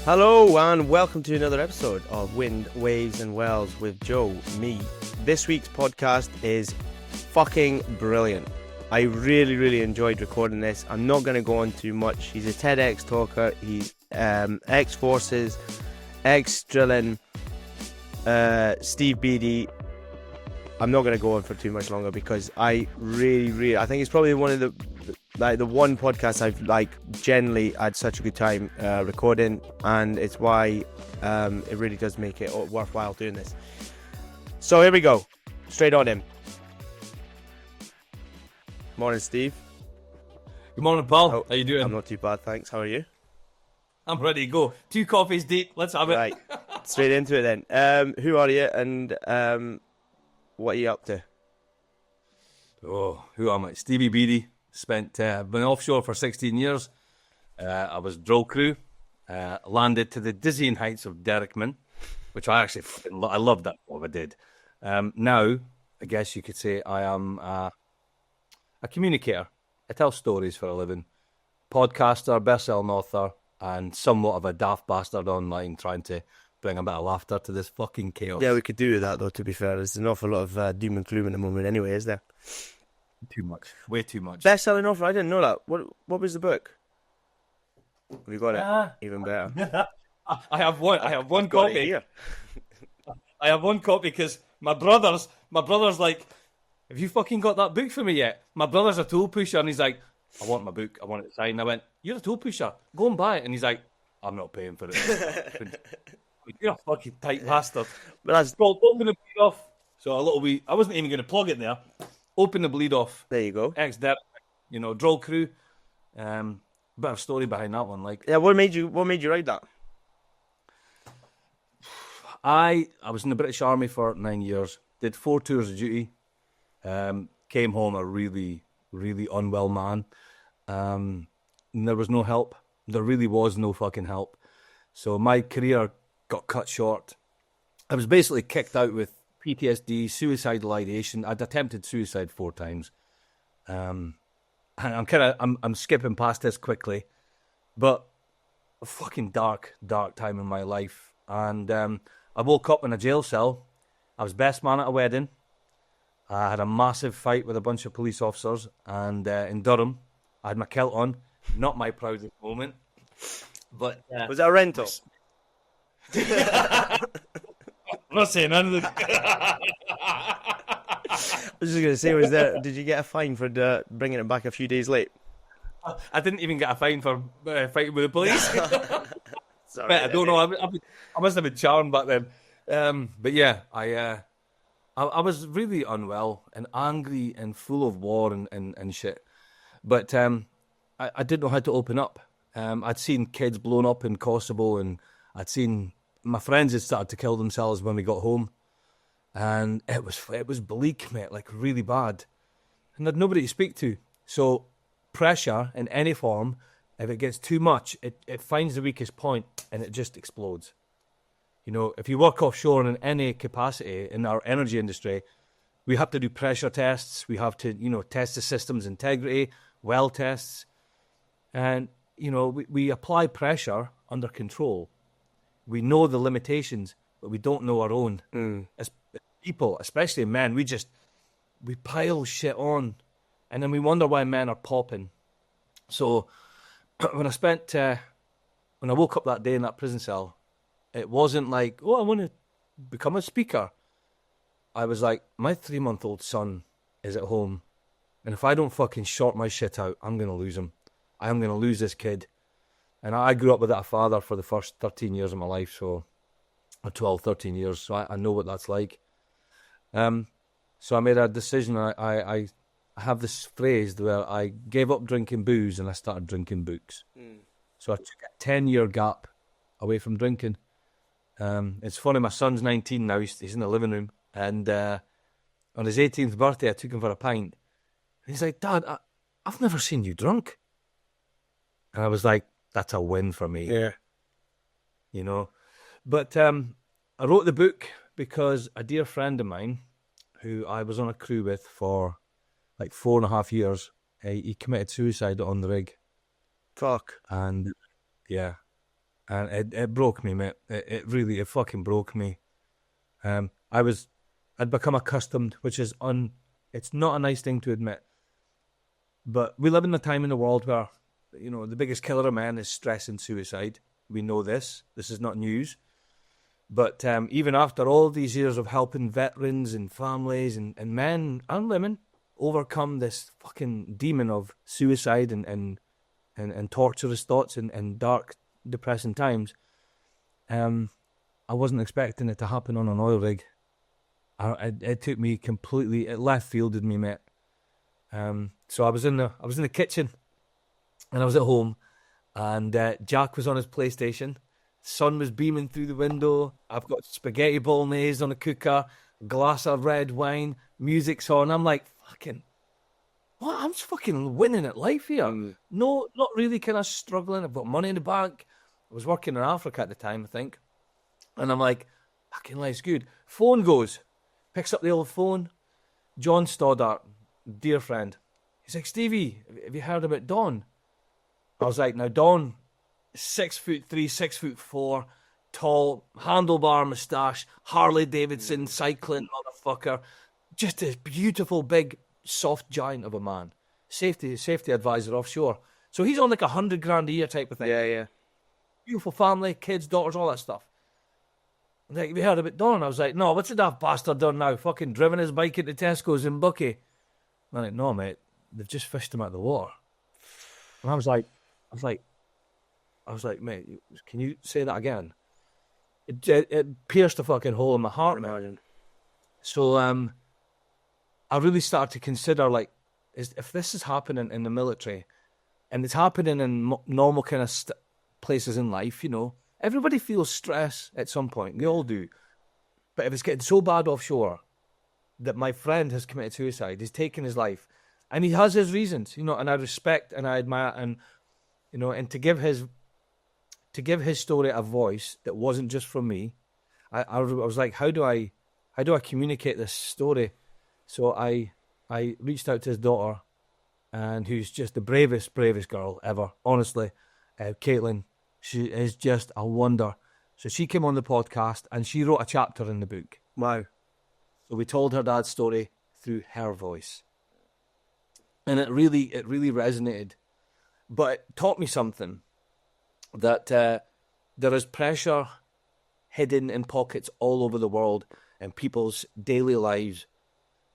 Hello and welcome to another episode of Wind, Waves and Wells with Joe, me. This week's podcast is fucking brilliant. I really enjoyed recording this. I'm not going to go on too much. He's a TEDx talker. He's ex-forces, ex-drilling, Steve Beedie. I'm not going to go on for too much longer because I think it's probably one of the one podcast I've generally had such a good time recording, and it's why it really does make it worthwhile doing this. So here we go, straight on in. Morning, Steve. Good morning, Paul. How you doing? I'm not too bad, thanks. How are you? I'm ready to go. 2 coffees deep. Let's have it. Right, straight into it then. Who are you and what are you up to? Oh, who am I? Stevie Beedie. Been offshore for 16 years. I was drill crew. Landed to the dizzying heights of Derrickman, which I actually I loved that job. I did. Now, I guess you could say I am a communicator. I tell stories for a living. Podcaster, best-selling author, and somewhat of a daft bastard online trying to bring a bit of laughter to this fucking chaos. Yeah, we could do with that though, to be fair. There's an awful lot of doom and gloom at the moment anyway, is there? Too much. Way too much. Best-selling author? I didn't know that. What was the book? Have you got it? Even better. I have one copy. Here. I have one copy because my brother's like, have you fucking got that book for me yet? My brother's a tool pusher and he's like, I want my book. I want it signed. I went, you're a tool pusher. Go and buy it. And he's like, I'm not paying for it. You're a fucking tight bastard. But that's Well, open the bleed off. So a little wee, I wasn't even going to plug it there. Open the bleed off. there you go. Ex-Derrick, drill crew. Bit of story behind that one. Yeah, what made you write that? I was in the British Army for 9 years. Did 4 tours of duty. Came home a really unwell man. There was no help. There really was no fucking help. So my career got cut short. I was basically kicked out with PTSD, suicidal ideation. I'd attempted suicide 4 times. And I'm skipping past this quickly, but a fucking dark time in my life. And I woke up in a jail cell. I was best man at a wedding. I had a massive fight with a bunch of police officers, and in Durham, I had my kilt on. Not my proudest moment, but Was that a rental? I'm not saying anything. I was just going to say, did you get a fine for bringing it back a few days late? I didn't even get a fine for fighting with the police. Sorry, I don't know. I must have been charmed back then. But yeah, I was really unwell and angry and full of war and shit. But I didn't know how to open up. I'd seen kids blown up in Kosovo, and I'd seen my friends had started to kill themselves when we got home. And it was bleak, mate, like really bad. And I'd nobody to speak to. So pressure in any form, if it gets too much, it finds the weakest point and it just explodes. If you work offshore in any capacity in our energy industry, we have to do pressure tests. We have to, test the system's integrity, well tests. And, we apply pressure under control. We know the limitations, but we don't know our own. As people, especially men, we pile shit on, and then we wonder why men are popping. So when I woke up that day in that prison cell, it wasn't like, oh, I want to become a speaker. I was like, my 3-month-old son is at home, and if I don't fucking sort my shit out, I'm going to lose him. I am going to lose this kid. And I grew up without a father for the first 13 years of my life, or 12, 13 years, so I know what that's like. So I made a decision. I have this phrase where I gave up drinking booze and I started drinking books. So I took a 10-year gap away from drinking. It's funny, my son's 19 now, he's in the living room, and on his 18th birthday I took him for a pint. And he's like, Dad, I've never seen you drunk. And I was like, that's a win for me. Yeah. But I wrote the book because a dear friend of mine, who I was on a crew with for like 4.5 years, he committed suicide on the rig. Fuck. And yeah, and it broke me, mate. It really, it fucking broke me. I'd become accustomed, which is it's not a nice thing to admit, but we live in a time in the world where, the biggest killer of men is stress and suicide. We know this. This is not news. But even after all these years of helping veterans and families and men and women overcome this fucking demon of suicide and torturous thoughts and dark, depressing times, I wasn't expecting it to happen on an oil rig. It took me completely, it left fielded me, mate. So I was in the kitchen, and I was at home, and Jack was on his PlayStation. Sun was beaming through the window. I've got spaghetti bolognese on a cooker, glass of red wine, music's on. I'm like, fucking, what? I'm just fucking winning at life here. No, not really kind of struggling. I've got money in the bank. I was working in Africa at the time, I think. And I'm like, fucking life's good. Phone goes. Picks up the old phone. John Stoddart, dear friend. He's like, Stevie, have you heard about Don? I was like, now Don, 6'3", 6'4", tall, handlebar moustache, Harley Davidson, cycling motherfucker. Just a beautiful, big, soft giant of a man. Safety advisor offshore. So he's on like $100,000 a year type of thing. Yeah. Beautiful family, kids, daughters, all that stuff. And like, have you heard about Don? I was like, no, what's the daft bastard done now? Fucking driven his bike into Tesco's in Bucky. And I'm like, no, mate, they've just fished him out of the water. And I was like, mate, can you say that again? It pierced a fucking hole in my heart, man. So I really started to consider, like, if this is happening in the military, and it's happening in normal kind of places in life, everybody feels stress at some point. We all do. But if it's getting so bad offshore that my friend has committed suicide, he's taken his life, and he has his reasons, and I respect and I admire, and and to give his story a voice that wasn't just from me, I was like, how do I communicate this story? So I reached out to his daughter, and who's just the bravest girl ever, honestly, Caitlin. She is just a wonder. So she came on the podcast, and she wrote a chapter in the book. Wow. So we told her dad's story through her voice, and it really resonated. But it taught me something, that there is pressure hidden in pockets all over the world in people's daily lives,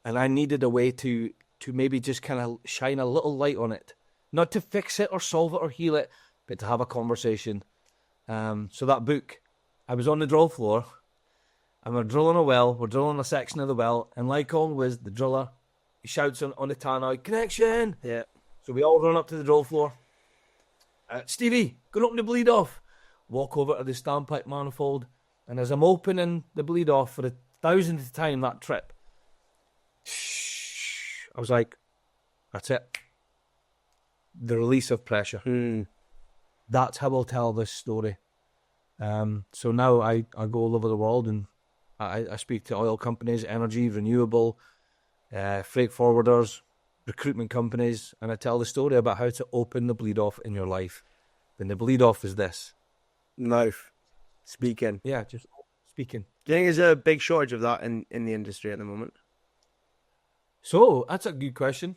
and I needed a way to maybe just kind of shine a little light on it, not to fix it or solve it or heal it, but to have a conversation. So that book, I was on the drill floor, and we're drilling a well, we're drilling a section of the well, and like always, the driller, he shouts on the tannoy, connection! Yeah. So we all run up to the drill floor. Stevie, go and open the bleed off. Walk over to the standpipe manifold, and as I'm opening the bleed off for the 1000th time that trip, I was like, that's it. The release of pressure. That's how I'll tell this story. So now I go all over the world, and I speak to oil companies, energy, renewable, freight forwarders, recruitment companies, and I tell the story about how to open the bleed off in your life. Then the bleed off is this. Mouth. Speaking. Yeah, just speaking. Do you think there's a big shortage of that in the industry at the moment? So, that's a good question.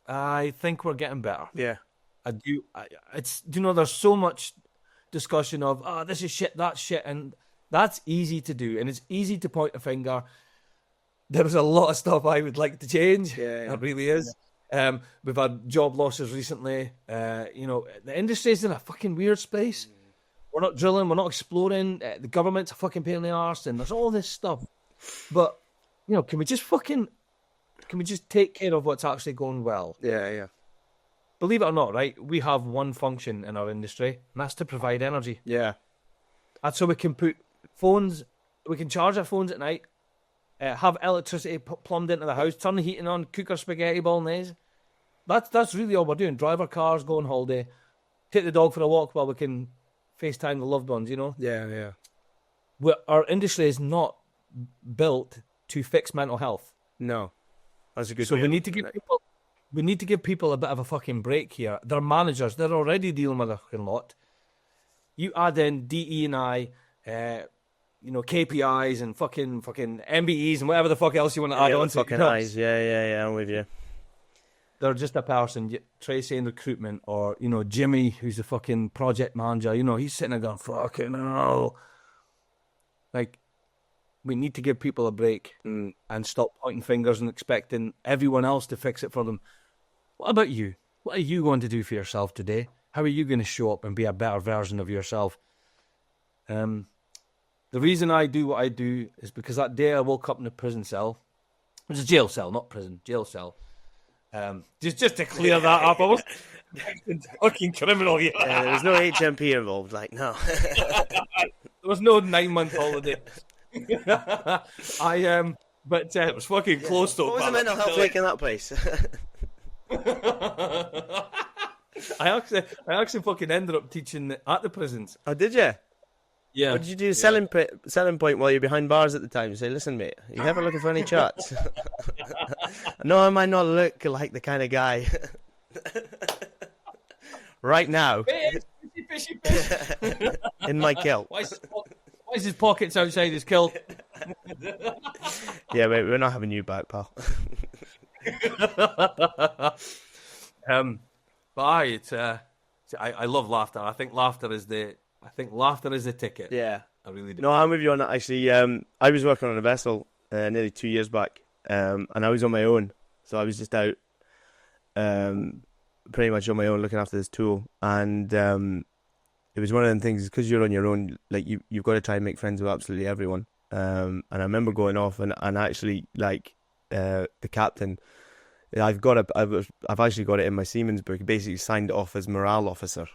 I think we're getting better. Yeah. I do. There's so much discussion of, this is shit, that's shit, and that's easy to do, and it's easy to point a finger. There's a lot of stuff I would like to change. Yeah. It really is. We've had job losses recently. The industry's in a fucking weird space. We're not drilling, we're not exploring. The government's a fucking pain in the arse, and there's all this stuff. But, can we just take care of what's actually going well? Yeah. Believe it or not, right, we have one function in our industry, and that's to provide energy. Yeah. That's so we can put phones, we can charge our phones at night, have electricity plumbed into the house, turn the heating on, cook our spaghetti bolognese. That's really all we're doing. Drive our cars, go on holiday, take the dog for a walk while we can FaceTime the loved ones, Yeah. Our industry is not built to fix mental health. No. That's a good So way we need to give people a bit of a fucking break here. They're managers. They're already dealing with a fucking lot. You add in DE and I, KPIs and fucking MBEs and whatever the fuck else you want to add on to. Fucking eyes. Yeah, I'm with you. They're just a person. Tracy in recruitment, or Jimmy, who's the fucking project manager. He's sitting there going, "Fucking hell!" Like, we need to give people a break and stop pointing fingers and expecting everyone else to fix it for them. What about you? What are you going to do for yourself today? How are you going to show up and be a better version of yourself? The reason I do what I do is because that day I woke up in a prison cell. It was a jail cell, not prison, jail cell. Just to clear that up, I was fucking criminal here. There was no HMP involved, no. There was no 9-month holiday. But it was fucking close though. What was the mental health like in that place? I actually fucking ended up teaching at the prisons. Oh, did you? Yeah. What did you do? Selling point while you're behind bars at the time. You say, "Listen, mate, you ever looking for any chats?" No, I might not look like the kind of guy. Right now. Fishy. In my kilt. Why is his pockets outside his kilt? Yeah, mate, we're not having you back, pal. But I love laughter. I think laughter is the ticket. Yeah, I really do. No, I'm with you on that. Actually, I was working on a vessel nearly 2 years back, and I was on my own, so I was just out, pretty much on my own, looking after this tool, and it was one of them things because you're on your own, like you've got to try and make friends with absolutely everyone. And I remember going off and actually the captain. I've actually got it in my Seaman's book. He basically signed it off as morale officer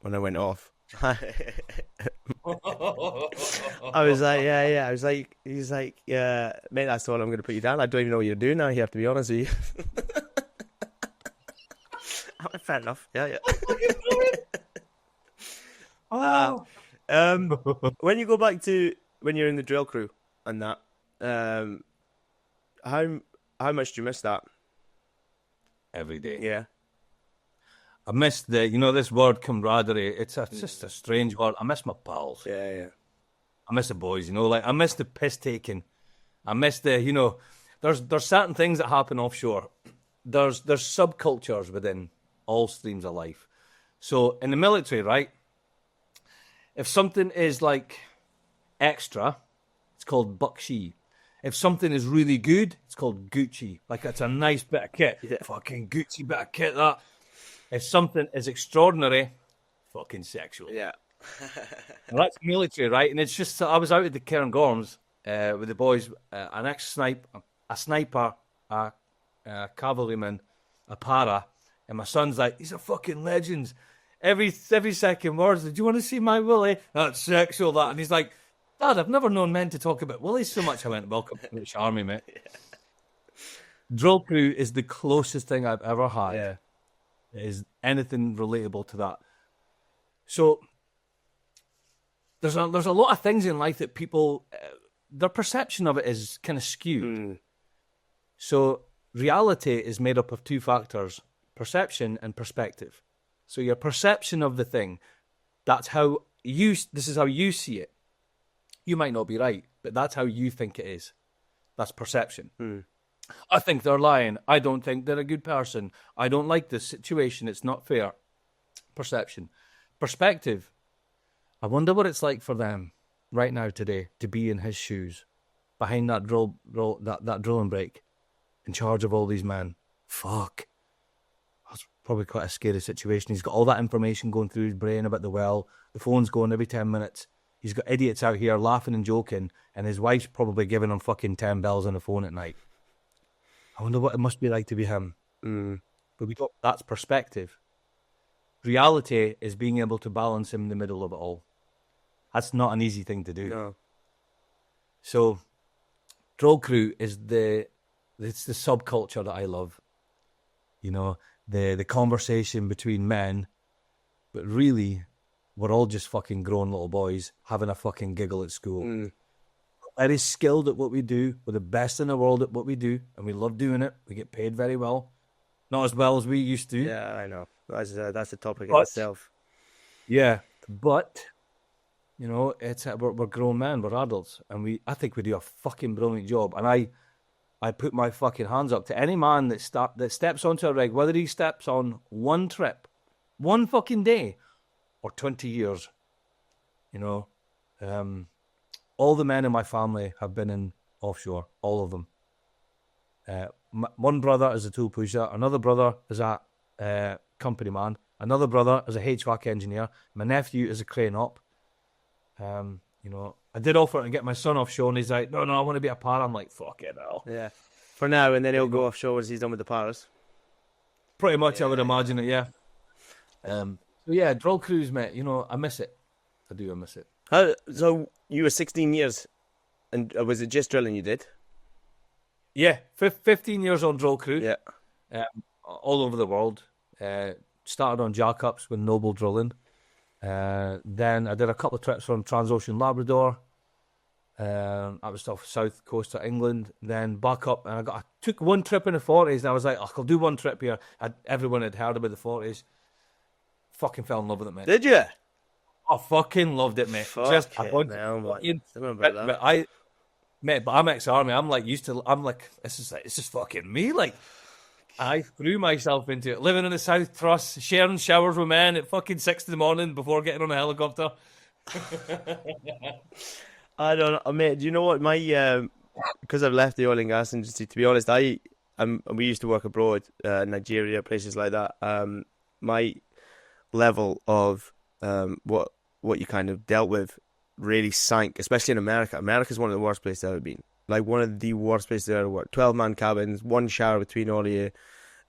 when I went off. I was like, yeah. I was like, he's like, mate, that's all I'm going to put you down. I don't even know what you're doing now. You have to be honest with you. Fair enough. Yeah. Oh. When you go back to when you're in the drill crew and that, how much do you miss that? Every day. Yeah. I miss this word camaraderie. It's just a strange word. I miss my pals. Yeah. I miss the boys, I miss the piss taking. I miss the, there's certain things that happen offshore. There's subcultures within all streams of life. So in the military, right, if something is like extra, it's called buckshee. If something is really good, it's called Gucci. Like, it's a nice bit of kit. Yeah. Fucking Gucci bit of kit, that. If something is extraordinary, fucking sexual. Yeah. And that's military, right? And it's just, I was out at the Cairngorms with the boys, an ex-sniper, a sniper, a cavalryman, a para, and my son's like, he's a fucking legend. Every second word, do you want to see my Willie? That's sexual, that. And he's like, Dad, I've never known men to talk about willies so much. I went, welcome to the British Army, mate. Yeah. Drill crew is the closest thing I've ever had. Yeah. Is anything relatable to that. So there's a lot of things in life that people, their perception of it is kind of skewed. So reality is made up of two factors, perception and perspective. So your perception of the thing, this is how you see it. You might not be right, but that's how you think it is. That's perception. I think they're lying. I don't think they're a good person. I don't like this situation. It's not fair. Perception. Perspective. I wonder what it's like for them right now today to be in his shoes, behind that that drill and break, in charge of all these men. Fuck. That's probably quite a scary situation. He's got all that information going through his brain about the well. The phone's going every 10 minutes. He's got idiots out here laughing and joking, and his wife's probably giving him fucking 10 bells on the phone at night. I wonder what it must be like to be him. But that's perspective. Reality is being able to balance him in the middle of it all. That's not an easy thing to do. No. So, drill crew is it's the subculture that I love. The conversation between men, but really, we're all just fucking grown little boys having a fucking giggle at school. Very skilled at what we do. We're the best in the world at what we do, and we love doing it. We get paid very well. Not as well as we used to. Yeah, I know. That's the topic in itself. Yeah, but You know, it's we're grown men, we're adults, and I think we do a fucking brilliant job. And I put my fucking hands up to any man that steps onto a rig, whether he steps on one trip, one fucking day, or 20 years. You know, all the men in my family have been in offshore, all of them. One brother is a tool pusher, another brother is a company man, another brother is a HVAC engineer, my nephew is a crane op. You know, I did offer to get my son offshore, and he's like, no, I want to be a para. I'm like, fuck it, hell. Yeah. For now, and then he'll go offshore once he's done with the paras. Pretty much, I would imagine it, yeah. So yeah, drill crews, mate, you know, I miss it. I miss it. So you were 16 years, and was it just drilling you did? Yeah, 15 years on drill crew. Yeah. All over the world. Started on jackups with Noble Drilling. Then I did a couple of trips from Transocean Labrador. I was off south coast of England. Then back up, and I took one trip in the 40s, and I was like, I'll do one trip here. Everyone had heard about the 40s. Fucking fell in love with it, mate. Did you? I fucking loved it, mate. But I'm ex-army. I'm like this is fucking me. Like, I threw myself into it. Living in the South Truss, sharing showers with men at fucking 6 a.m. before getting on a helicopter. I don't know, mate. Do you know what because I've left the oil and gas industry? To be honest, we used to work abroad, Nigeria, places like that. My level of what you kind of dealt with really sank, especially in America. America's one of the worst places I've ever been. Like, one of the worst places I've ever worked. 12-man cabins, one shower between all of you.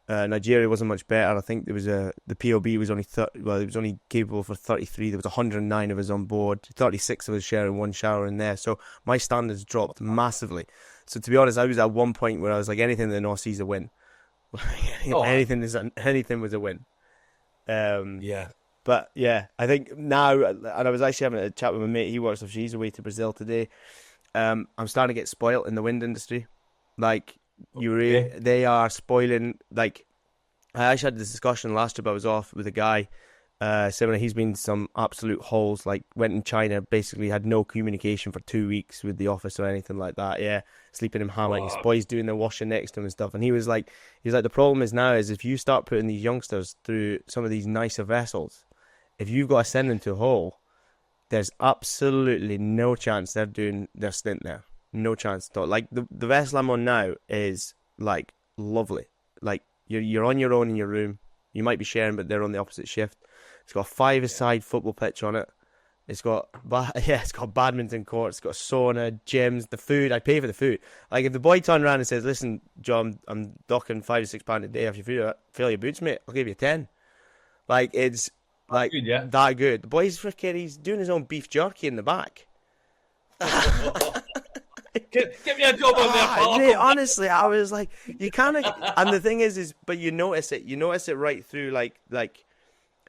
Nigeria wasn't much better. I think there was the POB was only it was only capable for 33. There was 109 of us on board. 36 of us sharing one shower in there. So my standards dropped massively. So to be honest, I was at one point where I was like, anything in the North Sea's a win. Anything was a win. Yeah. But yeah, I think now, and I was actually having a chat with my mate. He works offshore. He's away to Brazil today. I'm starting to get spoilt in the wind industry. Like, they are spoiling. Like, I actually had this discussion last trip I was off with a guy. Similar, he's been some absolute holes. Like, went in China, basically had no communication for 2 weeks with the office or anything like that. Yeah, sleeping in hammock. His boys doing the washing next to him and stuff. And he was like, the problem is now is if you start putting these youngsters through some of these nicer vessels, if you've got to send them to a hole, there's absolutely no chance they're doing their stint there. No chance at all. Like, the vessel I'm on now is, like, lovely. Like, you're on your own in your room. You might be sharing, but they're on the opposite shift. It's got a 5-a-side football pitch on it. It's got badminton courts. It's got sauna, gyms, the food. I pay for the food. Like, if the boy turned around and says, listen, John, I'm docking £5 to £6 a day off your food, fill your boots, mate, I'll give you 10. Like, it's like good, yeah. That good. The boy's freaking, he's doing his own beef jerky in the back. Give me a job on there, Paul. Mate, honestly, I was like, you kind of, and the thing is, but you notice it right through, like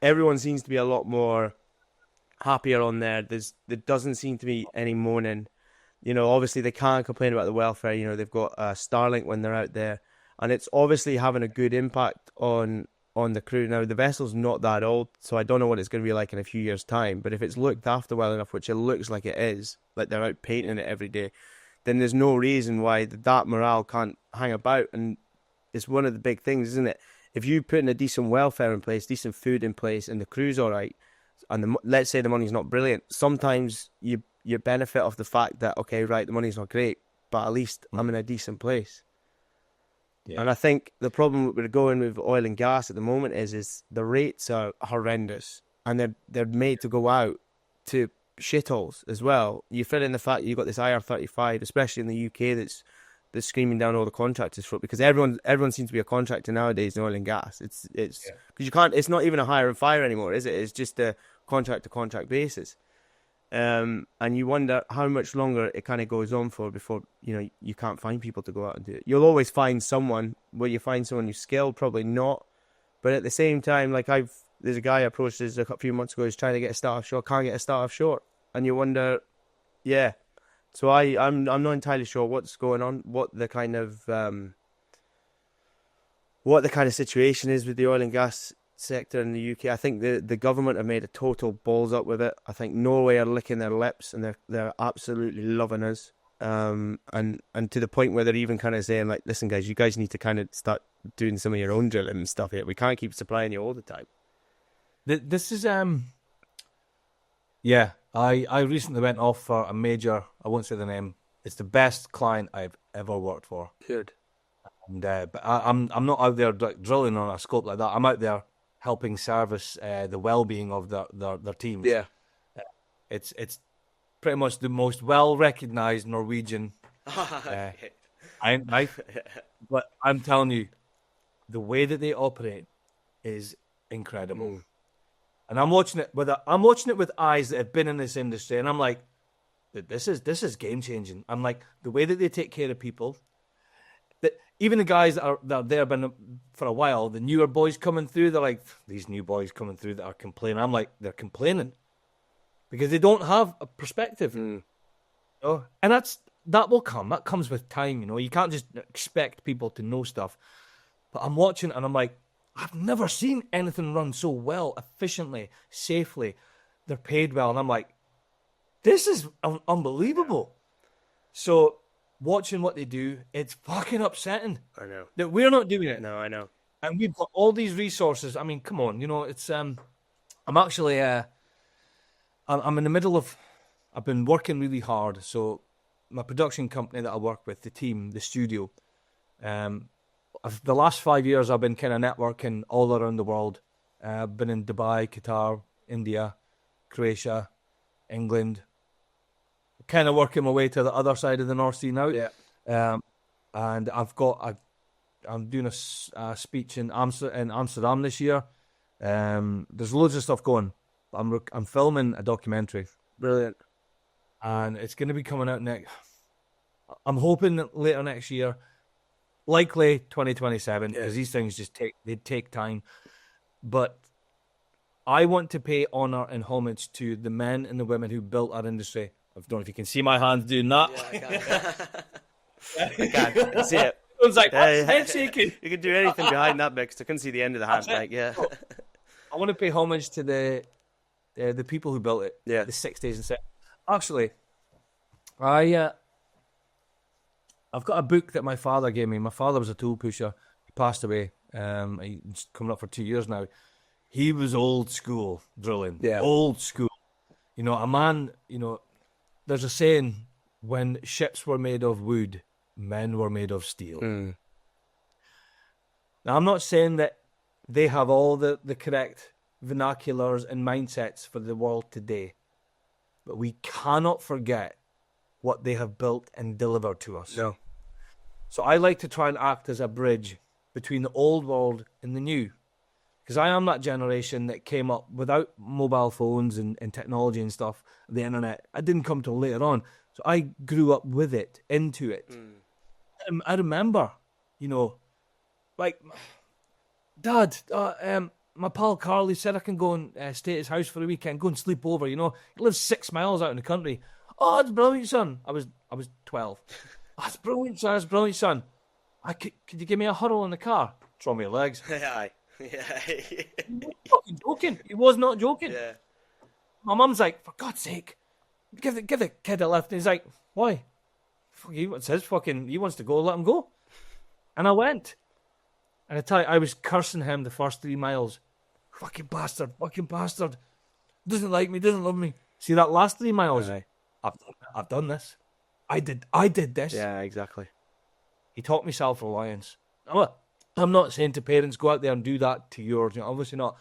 everyone seems to be a lot more happier on there. There doesn't seem to be any moaning. You know, obviously they can't complain about the welfare. You know, they've got Starlink when they're out there, and it's obviously having a good impact on the crew. Now, the vessel's not that old, so I don't know what it's going to be like in a few years' time, but if it's looked after well enough, which it looks like it is, like they're out painting it every day, then there's no reason why that morale can't hang about. And it's one of the big things, isn't it? If you put in a decent welfare in place, decent food in place, and the crew's all right, and let's say the money's not brilliant, sometimes you benefit off the fact that, okay, right, the money's not great, but at least I'm in a decent place. Yeah. And I think the problem we're going with oil and gas at the moment is the rates are horrendous, and they're made to go out to shitholes as well. You fill in the fact you've got this IR35, especially in the UK, that's screaming down all the contractors for it, because everyone seems to be a contractor nowadays in oil and gas. It's because you can't. It's not even a hire and fire anymore, is it? It's just a contract to contract basis. And you wonder how much longer it kind of goes on for before, you know, you can't find people to go out and do it. You'll always find someone. Will you find someone who's skilled? Probably not. But at the same time, like there's a guy I approached us a few months ago who's trying to get a start offshore, can't get a start offshore. And you wonder, yeah. So I'm not entirely sure what's going on, what the kind of situation is with the oil and gas sector in the UK. I think the government have made a total balls up with it. I think Norway are licking their lips and they're absolutely loving us. And to the point where they're even kind of saying like, listen guys, you guys need to kind of start doing some of your own drilling and stuff here. We can't keep supplying you all the time. This is yeah. I recently went off for a major. I won't say the name. It's the best client I've ever worked for. Good. And but I'm not out there drilling on a scope like that. I'm out there helping service the well-being of their teams. Yeah. It's pretty much the most well-recognized Norwegian. But I'm telling you, the way that they operate is incredible. Mm. And I'm watching it with eyes that have been in this industry, and I'm like, this is game changing. I'm like, the way that they take care of people, that even the guys that are there been for a while, the newer boys coming through, they're like, these new boys coming through that are complaining. I'm like, they're complaining because they don't have a perspective. Mm. You know? And that will come. That comes with time. You know, you can't just expect people to know stuff. But I'm watching and I'm like, I've never seen anything run so well, efficiently, safely. They're paid well. And I'm like, this is unbelievable. So watching what they do, it's fucking upsetting. I know. That we're not doing it. No, I know. And we've got all these resources. I mean, come on, you know, it's I'm actually I'm in the middle of, I've been working really hard. So my production company that I work with, the team, the studio, the last 5 years I've been kind of networking all around the world. I've been in Dubai, Qatar, India, Croatia, England. Kind of working my way to the other side of the North Sea now. Yeah. And I'm doing a speech in Amsterdam this year. There's loads of stuff going. I'm filming a documentary. Brilliant. And it's going to be coming out next. I'm hoping that later next year. Likely 2027, because these things just take time. But I want to pay honor and homage to the men and the women who built our industry. I don't know if you can see my hands doing that. Yeah, I can see it. I was like, head shaking. You can do anything behind that mix. I couldn't see the end of the hand. Like, yeah. I want to pay homage to the people who built it. Yeah. The 60s and 70s. Actually, I've got a book that my father gave me. My father was a tool pusher. He passed away. He's coming up for 2 years now. He was old school drilling. Yeah. Old school. You know, a man, you know, there's a saying, when ships were made of wood, men were made of steel. Mm. Now, I'm not saying that they have all the correct vernaculars and mindsets for the world today, but we cannot forget what they have built and delivered to us. No. So I like to try and act as a bridge between the old world and the new. Because I am that generation that came up without mobile phones and technology and stuff, the internet. I didn't come till later on. So I grew up with it, into it. Mm. I remember, you know, like, Dad, my pal Carly said I can go and stay at his house for a weekend, go and sleep over, you know. He lives 6 miles out in the country. Oh, that's brilliant, son. I was 12. That's brilliant, son. That's brilliant, son. Could you give me a huddle in the car? Throw me your legs. Aye. Yeah. He was fucking joking. He was not joking. Yeah. My mum's like, for God's sake, give the kid a lift. And he's like, why? He wants to go, let him go. And I went. And I tell you, I was cursing him the first 3 miles. Fucking bastard. Doesn't like me, doesn't love me. See that last 3 miles? Aye. I've done this. I did this. Yeah, exactly. He taught me self-reliance. I'm not saying to parents, go out there and do that to yours. You know, obviously not.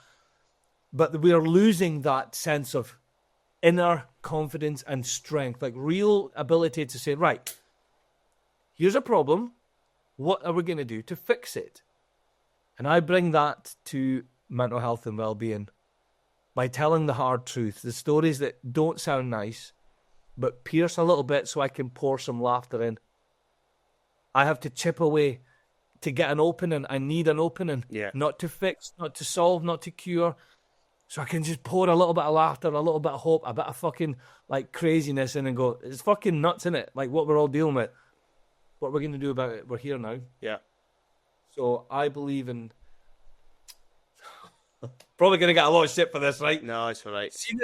But we are losing that sense of inner confidence and strength, like real ability to say, right, here's a problem. What are we going to do to fix it? And I bring that to mental health and well-being by telling the hard truth, the stories that don't sound nice, but pierce a little bit so I can pour some laughter in. I have to chip away to get an opening. I need an opening. Yeah. Not to fix, not to solve, not to cure. So I can just pour a little bit of laughter, a little bit of hope, a bit of fucking like craziness in and go, it's fucking nuts, innit? Like what we're all dealing with. What we're going to do about it. We're here now. Yeah. So I believe in... Probably going to get a lot of shit for this, right? No, it's all right. See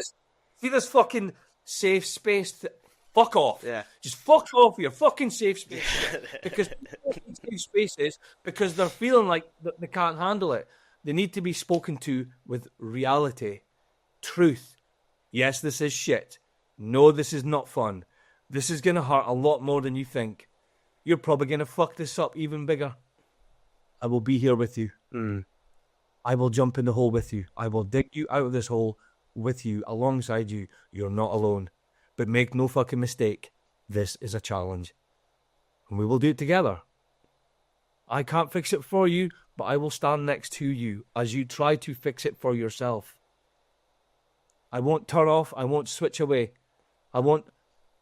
this fucking safe space. Fuck off. Yeah. Just fuck off your fucking safe space. Because safe spaces, because they're feeling like they can't handle it. They need to be spoken to with reality, truth. Yes, this is shit. No, this is not fun. This is going to hurt a lot more than you think. You're probably going to fuck this up even bigger. I will be here with you. I will jump in the hole with you. I will dig you out of this hole with you, alongside you. You're not alone. But make no fucking mistake. This is a challenge. And we will do it together. I can't fix it for you, but I will stand next to you as you try to fix it for yourself. I won't turn off. I won't switch away. I won't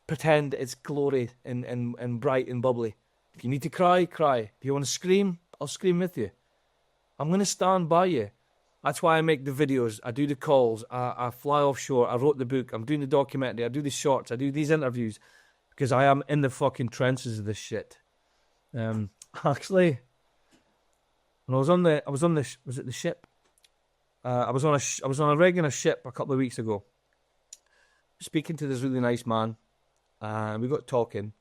pretend it's glory and bright and bubbly. If you need to cry, cry. If you want to scream, I'll scream with you. I'm going to stand by you. That's why I make the videos. I do the calls. I fly offshore. I wrote the book. I'm doing the documentary. I do the shorts. I do these interviews. Because I am in the fucking trenches of this shit. Actually, when I was on was it the ship? I was on a regular ship a couple of weeks ago, speaking to this really nice man, and we got talking,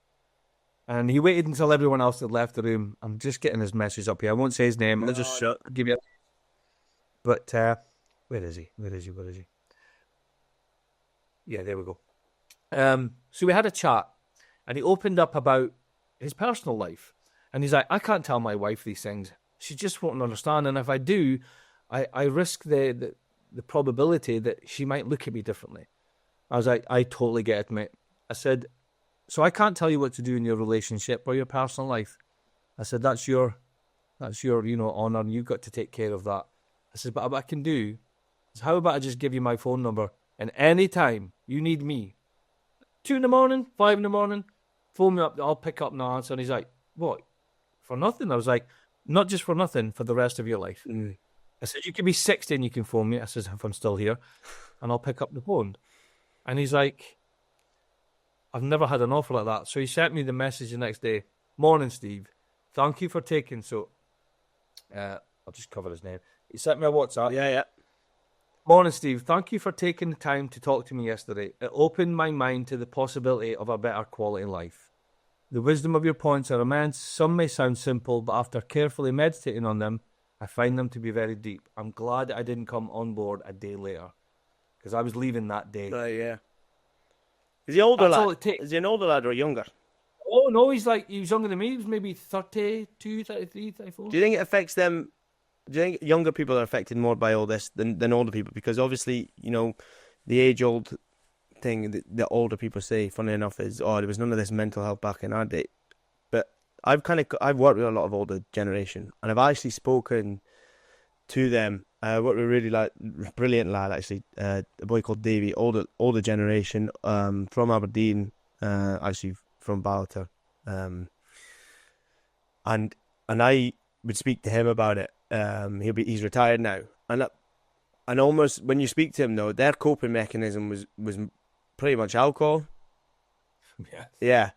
and he waited until everyone else had left the room. I'm just getting his message up here. I won't say his name. I'll just give you. But where is he? Yeah, there we go. So we had a chat, and he opened up about his personal life, and he's like, "I can't tell my wife these things. She just won't understand, and if I do, I risk the probability that she might look at me differently." I was like, "I totally get it, mate." I said, "So I can't tell you what to do in your relationship or your personal life." I said, that's your honor, and you've got to take care of that. I said, "But what I can do is, how about I just give you my phone number, and any time you need me, 2 a.m, 5 a.m, phone me up, I'll pick up and I'll answer." And he's like, "What? For nothing?" I was like, "Not just for nothing, for the rest of your life." I said, "You can be 60 and you can phone me." I said, "If I'm still here, and I'll pick up the phone." And he's like, "I've never had an offer like that." So he sent me the message the next day. "Morning, Steve. Thank you for taking so..." I'll just cover his name. He sent me a WhatsApp. Yeah. "Morning, Steve. Thank you for taking the time to talk to me yesterday. It opened my mind to the possibility of a better quality life. The wisdom of your points are immense. Some may sound simple, but after carefully meditating on them, I find them to be very deep. I'm glad I didn't come on board a day later, because I was leaving that day." Yeah. Is he older That's all lad? it takes. Is he an older lad or younger? Oh, no, he was younger than me. He was maybe 32, 33, 34. Do you think it affects them? Do you think younger people are affected more by all this than older people? Because obviously, the age-old thing that older people say, funny enough, is, "Oh, there was none of this mental health back in our day." But I've worked with a lot of older generation, and I've actually spoken to them. I worked with a really brilliant lad, actually, a boy called Davey, older generation, from Aberdeen, actually from Ballater, and I would speak to him about it. He's retired now, and almost when you speak to him though, their coping mechanism was pretty much alcohol. Yeah.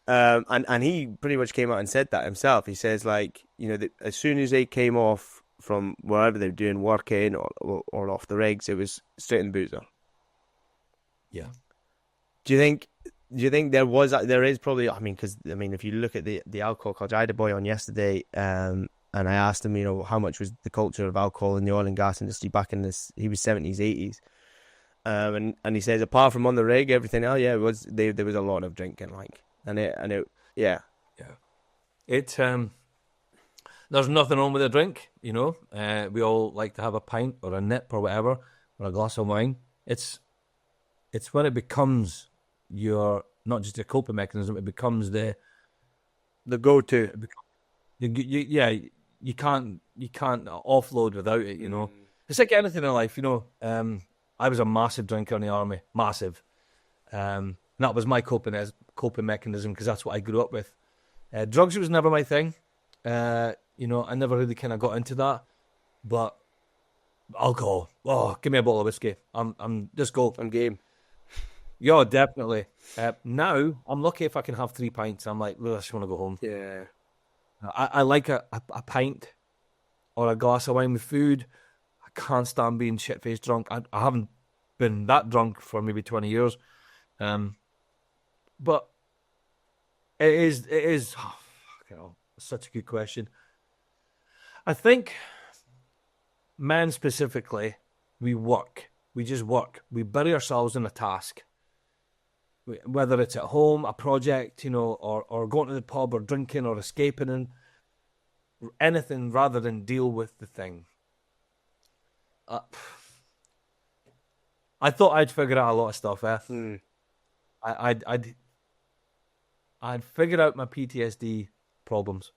And he pretty much came out and said that himself. He says, like, that as soon as they came off from wherever they were doing working or off the rigs, it was straight in the boozer. Yeah. Do you think there is probably, because if you look at the alcohol culture, I had a boy on yesterday, and I asked him, how much was the culture of alcohol in the oil and gas industry back in he was 70s, 80s. And he says, apart from on the rig, everything else, there was a lot of drinking, yeah. There's nothing wrong with a drink, we all like to have a pint or a nip or whatever, or a glass of wine. It's when it becomes not just a coping mechanism, it becomes the go-to. You can't offload without it, It's like anything in life, I was a massive drinker in the army, massive. That was my coping mechanism, because that's what I grew up with. Drugs was never my thing. I never really kind of got into that. But alcohol, give me a bottle of whiskey. I'm just go. I'm game. Yeah, definitely. Now I'm lucky if I can have 3 pints. I'm like, I just want to go home. I like a pint or a glass of wine with food. can't stand being shit-faced drunk. I haven't been that drunk for maybe 20 years. But it is oh, fucking hell, such a good question. I think men specifically, we work. We just work. We bury ourselves in a task. Whether it's at home, a project, or going to the pub or drinking or escaping and anything rather than deal with the thing. I thought I'd figured out a lot of stuff, I'd figured out my PTSD problems.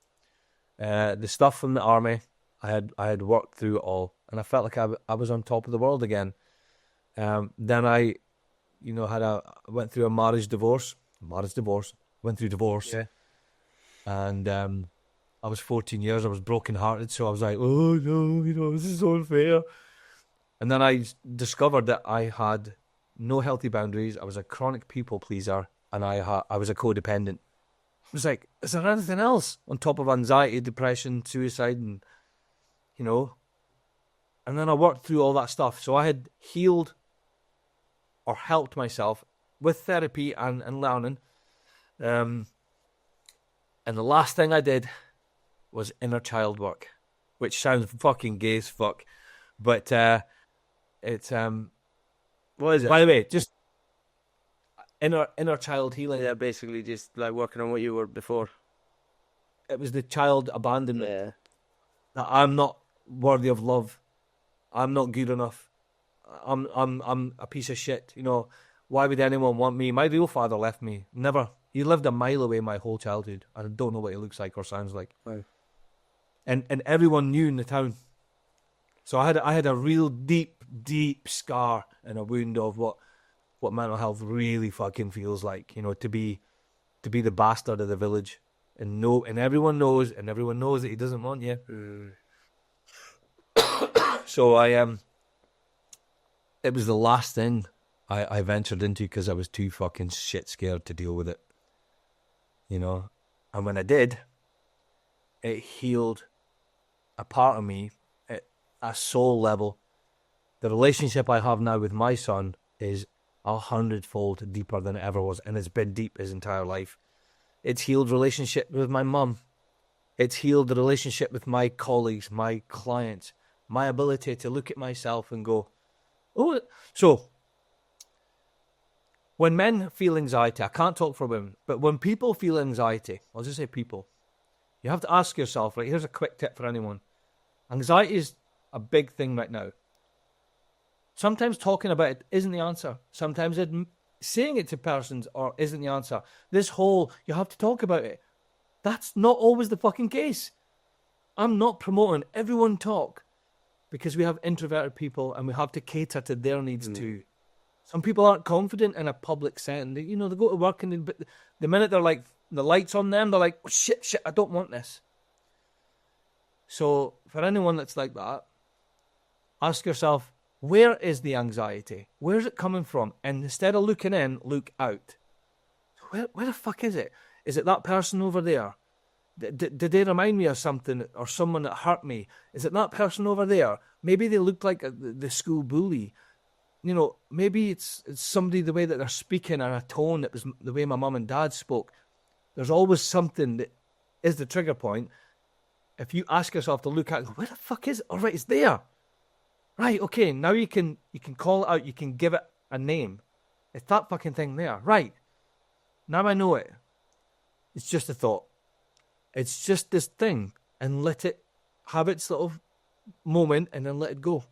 The stuff from the army, I had worked through it all, and I felt like I was on top of the world again. Then I went through a marriage divorce, went through divorce, and I was 14 years, I was brokenhearted, so I was like, oh no, this is unfair. And then I discovered that I had no healthy boundaries, I was a chronic people pleaser, and I was a codependent. I was like, is there anything else on top of anxiety, depression, suicide, and and then I worked through all that stuff. So I had healed or helped myself with therapy and learning. And the last thing I did was inner child work, which sounds fucking gay as fuck. But it's what is it? By the way, just inner child healing. Yeah, basically just like working on what you were before. It was the child abandonment. Yeah. That I'm not worthy of love. I'm not good enough. I'm a piece of shit. Why would anyone want me? My real father left me. Never. He lived a mile away my whole childhood. I don't know what he looks like or sounds like. Wow. And everyone knew in the town. So I had a real deep scar and a wound of what mental health really fucking feels like. To be the bastard of the village, and everyone knows that he doesn't want you. So it was the last thing I ventured into because I was too fucking shit scared to deal with it. And when I did, it healed a part of me at a soul level. The relationship I have now with my son is 100-fold deeper than it ever was, and it's been deep his entire life. It's healed relationship with my mum. It's healed the relationship with my colleagues, my clients, my ability to look at myself and go, oh, so when men feel anxiety, I can't talk for women, but when people feel anxiety, I'll just say people, you have to ask yourself, right, here's a quick tip for anyone. Anxiety is a big thing right now. Sometimes talking about it isn't the answer. Sometimes saying it to persons isn't the answer. This whole, you have to talk about it, that's not always the fucking case. I'm not promoting everyone talk, because we have introverted people and we have to cater to their needs too. Some people aren't confident in a public setting. They go to work and the minute they're like, the light's on them, they're like, oh, shit, I don't want this. So for anyone that's like that, ask yourself, where is the anxiety? Where's it coming from? And instead of looking in, look out. Where the fuck is it? Is it that person over there? Did they remind me of something or someone that hurt me? Is it that person over there? Maybe they looked like the school bully. Maybe it's somebody, the way that they're speaking, or a tone that was the way my mum and dad spoke. There's always something that is the trigger point. If you ask yourself to look at, where the fuck is it? All right, it's there. Right, okay, now you can call it out, you can give it a name. It's that fucking thing there. Right. Now I know it. It's just a thought. It's just this thing, and let it have its little moment and then let it go.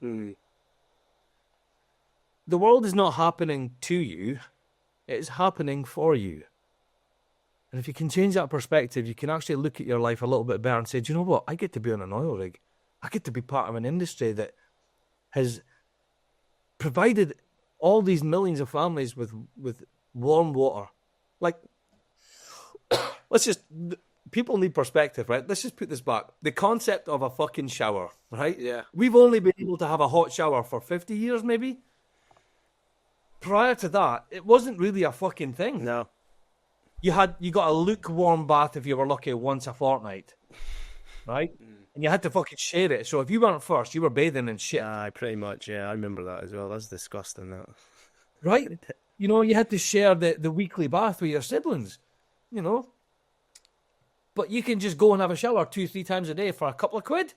The world is not happening to you, it's happening for you. And if you can change that perspective, you can actually look at your life a little bit better and say, do you know what? I get to be on an oil rig. I get to be part of an industry that has provided all these millions of families with warm water. Like, people need perspective, right? Let's just put this back. The concept of a fucking shower, right? Yeah. We've only been able to have a hot shower for 50 years, maybe. Prior to that, it wasn't really a fucking thing. No. You got a lukewarm bath if you were lucky once a fortnight. right? And you had to fucking share it. So if you weren't first, you were bathing in shit, Aye, pretty much. Yeah, I remember that as well. That's disgusting. That. right? You know, you had to share the weekly bath with your siblings, you know. But you can just go and have a shower 2-3 times a day for a couple of quid.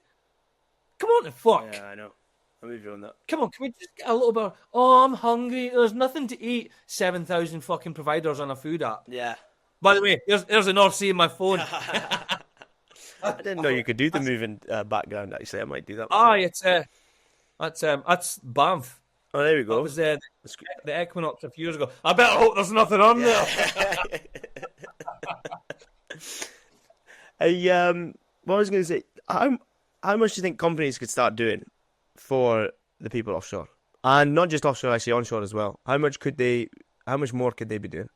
Come on, the fuck. Yeah, I know. I'm with you on that. Come on, can we just get a little bit? Oh, I'm hungry. There's nothing to eat. 7,000 fucking providers on a food app. Yeah. By the way, there's an North Sea in my phone. I didn't know you could do the moving background. Actually, I might do that. That's Banff. Oh, there we go. That was the Equinox a few years ago. I better hope there's nothing on there. What I was going to say, how much do you think companies could start doing for the people offshore, and not just offshore, actually onshore as well? How much more could they be doing?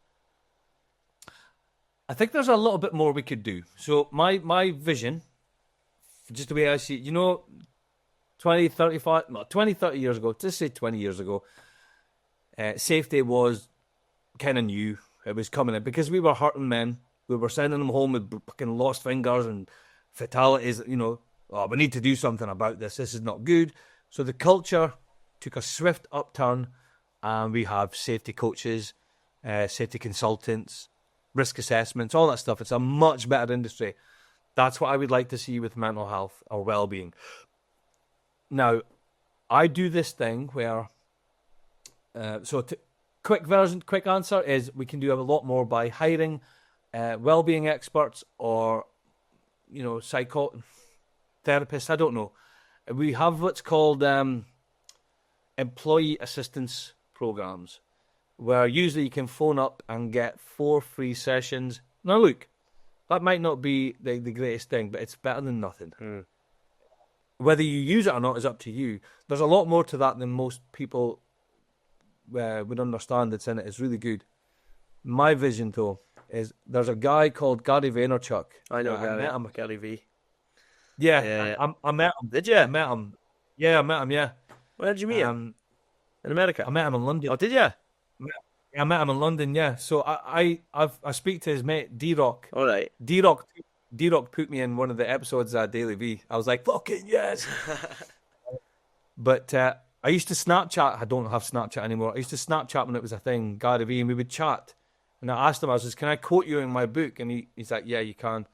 I think there's a little bit more we could do. So my vision, just the way I see it, 20, 30 years ago, just say 20 years ago, safety was kind of new. It was coming in because we were hurting men. We were sending them home with fucking lost fingers and fatalities, we need to do something about this. This is not good. So the culture took a swift upturn, and we have safety coaches, safety consultants, risk assessments, all that stuff. It's a much better industry. That's what I would like to see with mental health or well-being. Now, I do this thing where, quick answer is we can do a lot more by hiring well-being experts or, therapists. I don't know. We have what's called employee assistance programs, where usually you can phone up and get 4 free sessions. Now, look, that might not be the greatest thing, but it's better than nothing. Whether you use it or not is up to you. There's a lot more to that than most people would understand that's in it. It's really good. My vision, though, is there's a guy called Gary Vaynerchuk. I know Gary V. Yeah. I met him. Did you? I met him. Yeah, I met him, yeah. Where did you meet him? In America? I met him in London. Oh, did you? I met him in London, yeah. So I speak to his mate, D-Rock. All right. D-Rock put me in one of the episodes of Daily V. I was like, fucking yes! But I used to Snapchat. I don't have Snapchat anymore. I used to Snapchat when it was a thing, Gary V, and we would chat. And I asked him, I was like, can I quote you in my book? And he's like, yeah, you can.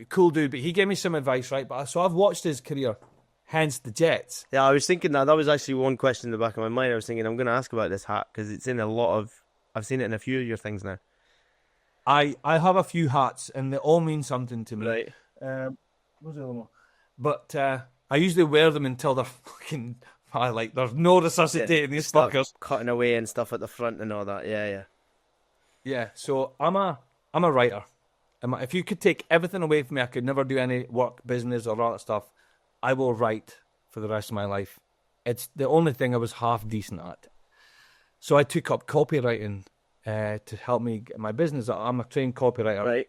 Cool dude, but he gave me some advice, right? So I've watched his career, hence the jets. Yeah, I was thinking that was actually one question in the back of my mind. I was thinking I'm going to ask about this hat because it's in a lot of. I've seen it in a few of your things now. I have a few hats, and they all mean something to me. Right. What's the other one? But I usually wear them until they're fucking. There's no resuscitating these fuckers. Cutting away and stuff at the front and all that. Yeah. Yeah. So I'm a writer. If you could take everything away from me, I could never do any work, business, or all that stuff. I will write for the rest of my life. It's the only thing I was half decent at. So I took up copywriting to help me get my business. I'm a trained copywriter. Right.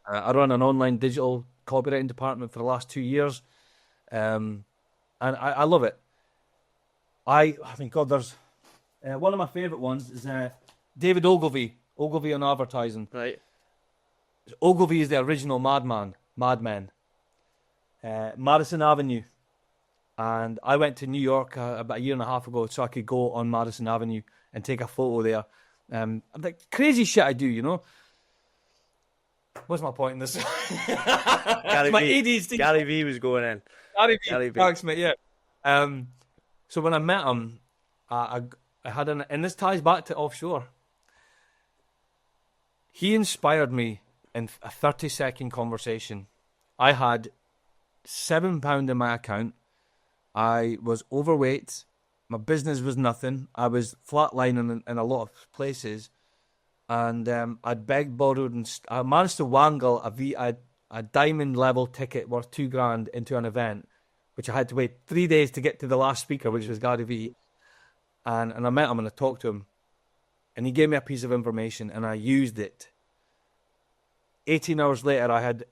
I run an online digital copywriting department for the last 2 years. And I love it. I mean, God, there's one of my favourite ones is David Ogilvy on advertising. Right. Ogilvy is the original Mad Men. Madison Avenue. And I went to New York about a year and a half ago so I could go on Madison Avenue and take a photo there. Like crazy shit I do, What's my point in this? Gary V was going in. Gary V. Thanks, mate, yeah. So when I met him, I had and this ties back to offshore. He inspired me in a 30-second conversation. I had £7 in my account. I was overweight. My business was nothing. I was flatlining in a lot of places. And I'd begged, borrowed, and I managed to wangle a diamond level ticket worth $2,000 into an event, which I had to wait 3 days to get to the last speaker, which was Gary V. And I met him and I talked to him. And he gave me a piece of information and I used it. 18 hours later, I had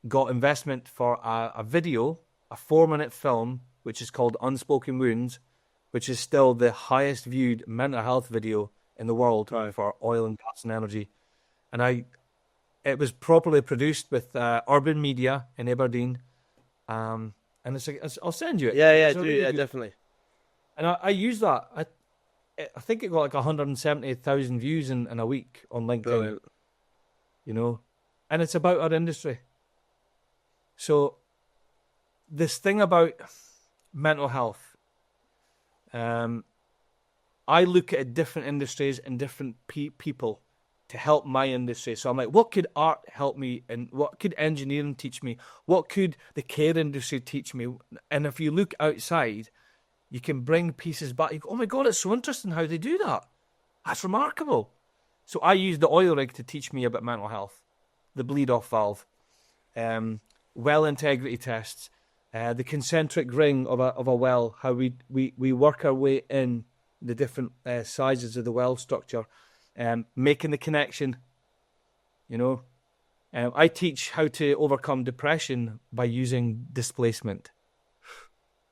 got investment for a video, a 4-minute film, which is called Unspoken Wounds, which is still the highest viewed mental health video in the world for oil and gas and energy. And it was properly produced with Urban Media in Aberdeen. And I'll send you it. Yeah, It's a really good- definitely. And I use that. I think it got like 170,000 views in a week on LinkedIn. Brilliant. You know, and it's about our industry. So this thing about mental health, I look at different industries and different people to help my industry. So I'm like, what could art help me, and what could engineering teach me? What could the care industry teach me? And if you look outside, you can bring pieces back. You go, oh my God, it's so interesting how they do that. That's remarkable. So I used the oil rig to teach me about mental health, the bleed off valve, well integrity tests, the concentric ring of a well, how we work our way in the different sizes of the well structure, making the connection. You know, I teach how to overcome depression by using displacement.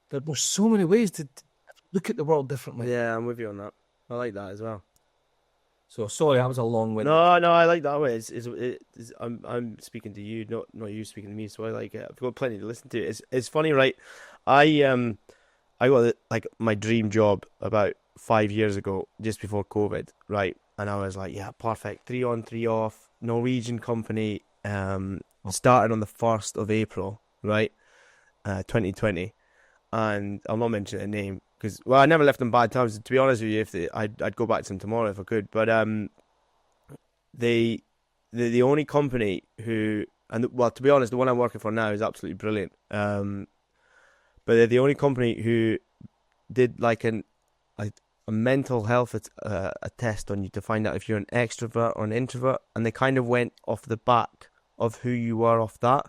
There's so many ways to look at the world differently. Yeah, I'm with you on that. I like that as well. So sorry, that was a long winded. No, I like that way. I'm speaking to you, not you speaking to me. So I like it. I've got plenty to listen to. It's funny, right? I got like my dream job about 5 years ago, just before COVID, right? And I was like, yeah, perfect. 3 on, 3 off, Norwegian company. Started on the 1st of April, right? 2020, and I'll not mention the name. Because, well, I never left them bad terms. To be honest with you, I'd go back to them tomorrow if I could. But the only company who, and well, to be honest, the one I'm working for now is absolutely brilliant. But they're the only company who did like a mental health a test on you to find out if you're an extrovert or an introvert, and they kind of went off the back of who you were off that.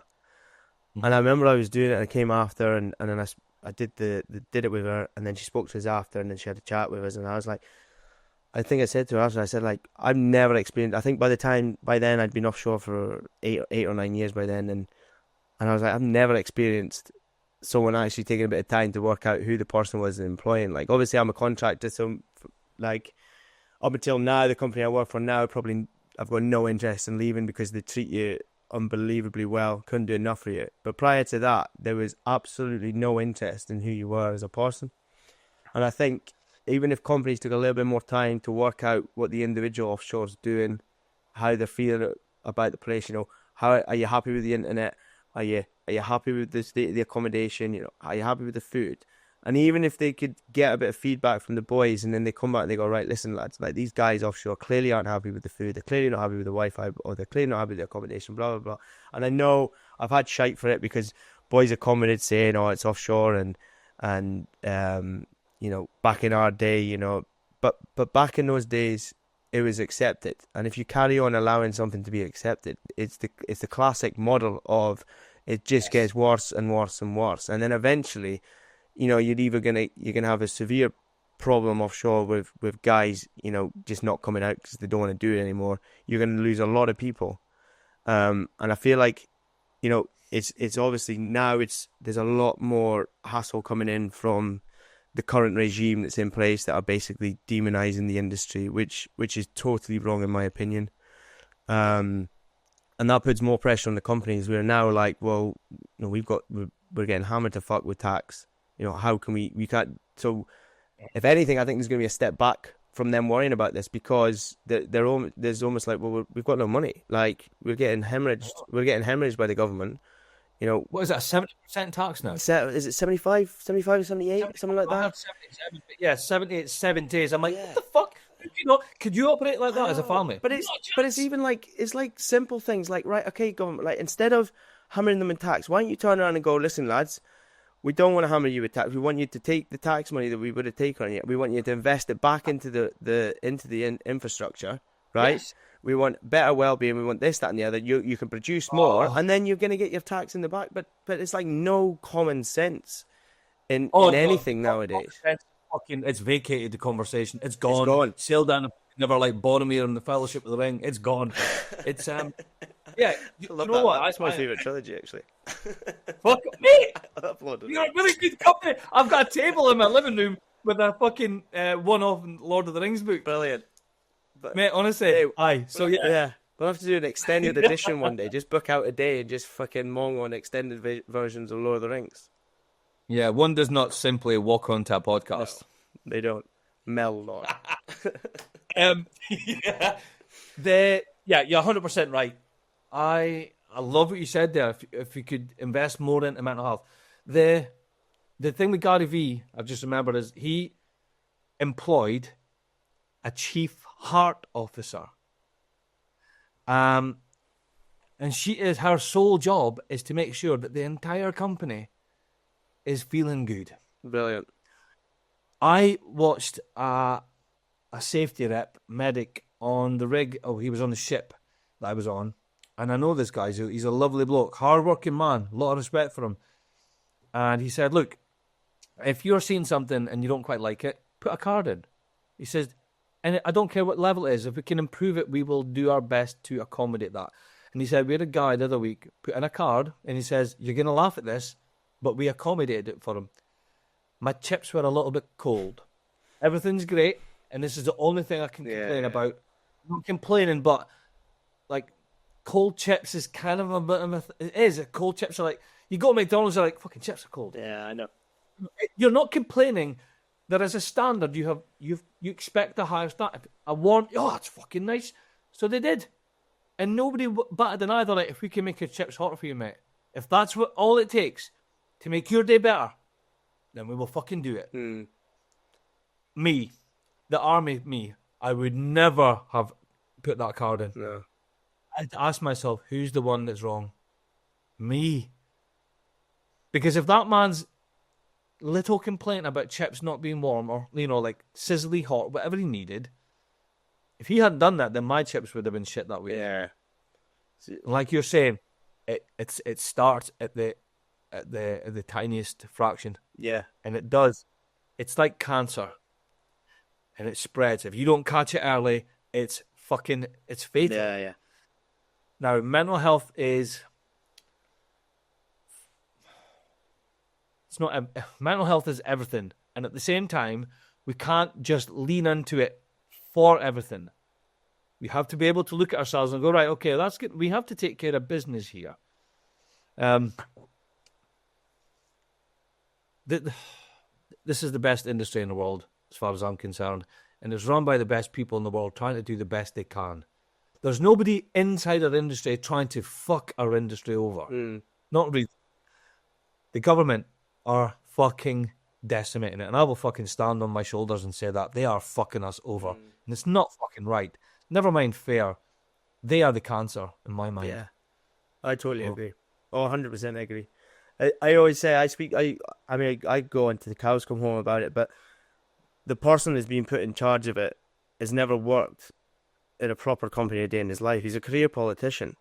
Mm-hmm. And I remember I was doing it, and I came after, and then I did did it with her, and then she spoke to us after, and then she had a chat with us, and I was like, I think I said to her after, I said, like, I've never experienced, I think by then I'd been offshore for eight or 9 years by then, and I was like, I've never experienced someone actually taking a bit of time to work out who the person was employing. Like, obviously I'm a contractor, so like up until now, the company I work for now, probably I've got no interest in leaving because they treat you unbelievably well, couldn't do enough for you. But prior to that, there was absolutely no interest in who you were as a person. And I think even if companies took a little bit more time to work out what the individual offshore's doing, how they're feeling about the place, you know, how are you happy with the internet? Are you happy with the state of the accommodation? You know, are you happy with the food? And even if they could get a bit of feedback from the boys, and then they come back and they go, right, listen, lads, like these guys offshore clearly aren't happy with the food. They're clearly not happy with the Wi-Fi, or they're clearly not happy with the accommodation, blah, blah, blah. And I know I've had shite for it because boys have commented saying, oh, it's offshore and you know, back in our day, you know, but back in those days, it was accepted. And if you carry on allowing something to be accepted, it's the classic model of it just gets worse and worse and worse. And then eventually, you know, you're gonna have a severe problem offshore with guys, you know, just not coming out because they don't want to do it anymore. You're gonna lose a lot of people, and I feel like, you know, it's obviously now there's a lot more hassle coming in from the current regime that's in place that are basically demonizing the industry, which is totally wrong in my opinion. And that puts more pressure on the companies. We're now like, well, you know, we're getting hammered to fuck with tax. You know, how can we can't. So if anything, I think there's going to be a step back from them worrying about this, because there's almost like, well, we've got no money. Like, we're getting hemorrhaged. We're getting hemorrhaged by the government. You know, what is that, 70% tax now? Is it 75 or 78, something like that? I have 77, but yeah, 78, 7 days. I'm like, what the fuck? Could you operate like that as a family? But it's even like, it's like simple things like, right, okay, government, like, instead of hammering them in tax, why don't you turn around and go, listen, lads, we don't want to hammer you with tax. We want you to take the tax money that we would have taken on you. We want you to invest it back into the infrastructure, right? Yes. We want better well-being. We want this, that, and the other. You can produce more, and then you're going to get your tax in the back. But it's like no common sense in anything nowadays. It's vacated the conversation. It's gone. It's gone. Sailed down, never like Boromir in the Fellowship of the Ring. It's gone. It's yeah. You know what? That's my favourite trilogy, actually. Fuck me. You're a really good company. I've got a table in my living room with a fucking one-off Lord of the Rings book. Brilliant. Mate, honestly, aye. So yeah. We'll have to do an extended edition one day. Just book out a day and just fucking mong on extended versions of Lord of the Rings. Yeah, one does not simply walk onto a podcast. No, they don't. Mel Lord. Yeah. You're 100% right. I love what you said there. If you could invest more into mental health, the thing with Gary V, I've just remembered, is he employed a chief heart officer. And her sole job is to make sure that the entire company is feeling good. Brilliant. I watched a safety rep medic on the rig. Oh, he was on the ship that I was on. And I know this guy. He's a lovely bloke, hard-working man, a lot of respect for him. And he said, look, if you're seeing something and you don't quite like it, put a card in. He says, and I don't care what level it is, if we can improve it, we will do our best to accommodate that. And he said, we had a guy the other week put in a card, and he says, you're going to laugh at this, but we accommodated it for him. My chips were a little bit cold. Everything's great, and this is the only thing I can complain about. I'm not complaining, but like cold chips is kind of a bit of it is. Cold chips are like, you go to McDonald's, they're like, fucking chips are cold. Yeah, I know. You're not complaining. There is a standard. You expect a higher standard. I want, it's fucking nice. So they did. And nobody batted an eye. They're like, if we can make your chips hotter for you, mate, if that's all it takes to make your day better, then we will fucking do it. Me, the army, I would never have put that card in. No. I'd ask myself, who's the one that's wrong? Me. Because if that man's little complaint about chips not being warm or, like sizzly hot, whatever he needed, if he hadn't done that, then my chips would have been shit that week. Yeah. Like you're saying, it starts at the tiniest fraction. Yeah. And it does. It's like cancer. And it spreads. If you don't catch it early, it's fatal. Yeah. Now, mental health is... mental health is everything. And at the same time, we can't just lean into it for everything. We have to be able to look at ourselves and go, right, okay, that's good. We have to take care of business here. This is the best industry in the world, as far as I'm concerned. And it's run by the best people in the world trying to do the best they can. There's nobody inside our industry trying to fuck our industry over. Not really. The government are fucking decimating it. And I will fucking stand on my shoulders and say that. They are fucking us over. And it's not fucking right. Never mind fair. They are the cancer, in my mind. Yeah. I totally agree. 100% agree. I always say, I go into the cows come home about it, but the person that's being put in charge of it has never worked in a proper company a day in his life. He's a career politician.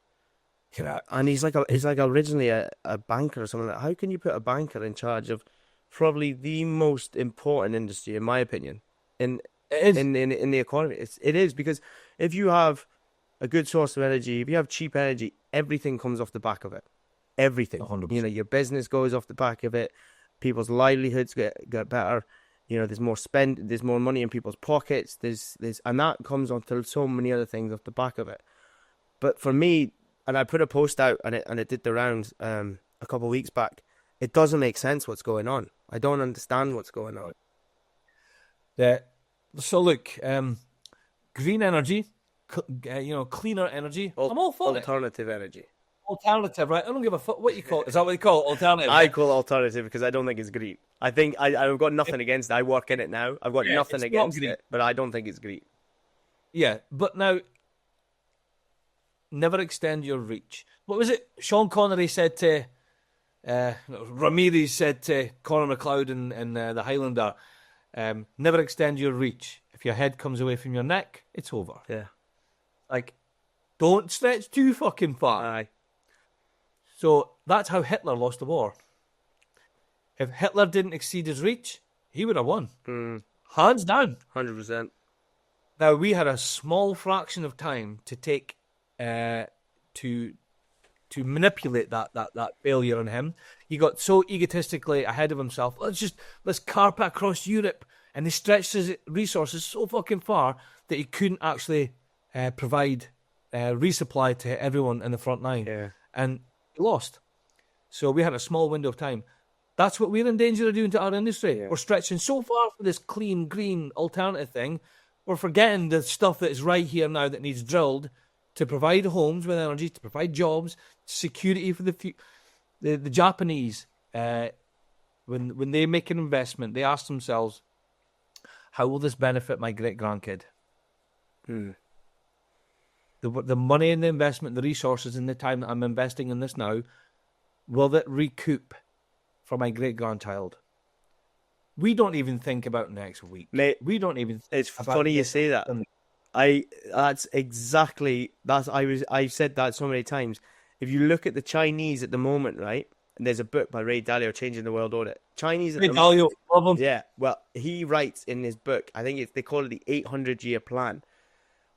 Yeah. And he's like originally a banker or something. How can you put a banker in charge of probably the most important industry, in my opinion, in the economy? It is, because if you have a good source of energy, if you have cheap energy, everything comes off the back of it. Everything. 100%. Your business goes off the back of it. People's livelihoods get better. There's more money in people's pockets. And that comes onto so many other things off the back of it. But for me, and I put a post out and it did the rounds a couple of weeks back. It doesn't make sense what's going on. I don't understand what's going on. So look, green energy, cleaner energy. I'm all for alternative energy. Alternative, right? I don't give a fuck what you call it. Is that what you call it? Alternative? I call it alternative because I don't think it's green. I think I've got nothing against it. I work in it now. I've got nothing against it, but I don't think it's green. Yeah, but now, never extend your reach. What was it Sean Connery said to... Ramirez said to Conor McLeod in The Highlander, never extend your reach. If your head comes away from your neck, it's over. Yeah. Like, don't stretch too fucking far. Aye. So that's how Hitler lost the war. If Hitler didn't exceed his reach, he would have won. Hands down. 100%. Now, we had a small fraction of time to take to manipulate that failure on him. He got so egotistically ahead of himself. Let's carpet across Europe, and he stretched his resources so fucking far that he couldn't actually provide resupply to everyone in the front line. Yeah. And he lost. So we had a small window of time. That's what we're in danger of doing to our industry. Yeah. We're stretching so far for this clean, green alternative thing. We're forgetting the stuff that is right here now that needs drilled to provide homes with energy, to provide jobs, security for the future. The Japanese, when they make an investment, they ask themselves, how will this benefit my great-grandkid? The money and the investment, the resources and the time that I'm investing in this now, will it recoup for my great-grandchild? We don't even think about next week. Mate, we don't even think it's about funny you this. say that. I've said that so many times. If you look at the Chinese at the moment, right? And there's a book by Ray Dalio, Changing the World Order. Chinese at Ray the Dalio, love him. Yeah, well, he writes in his book, I think they call it the 800-year plan.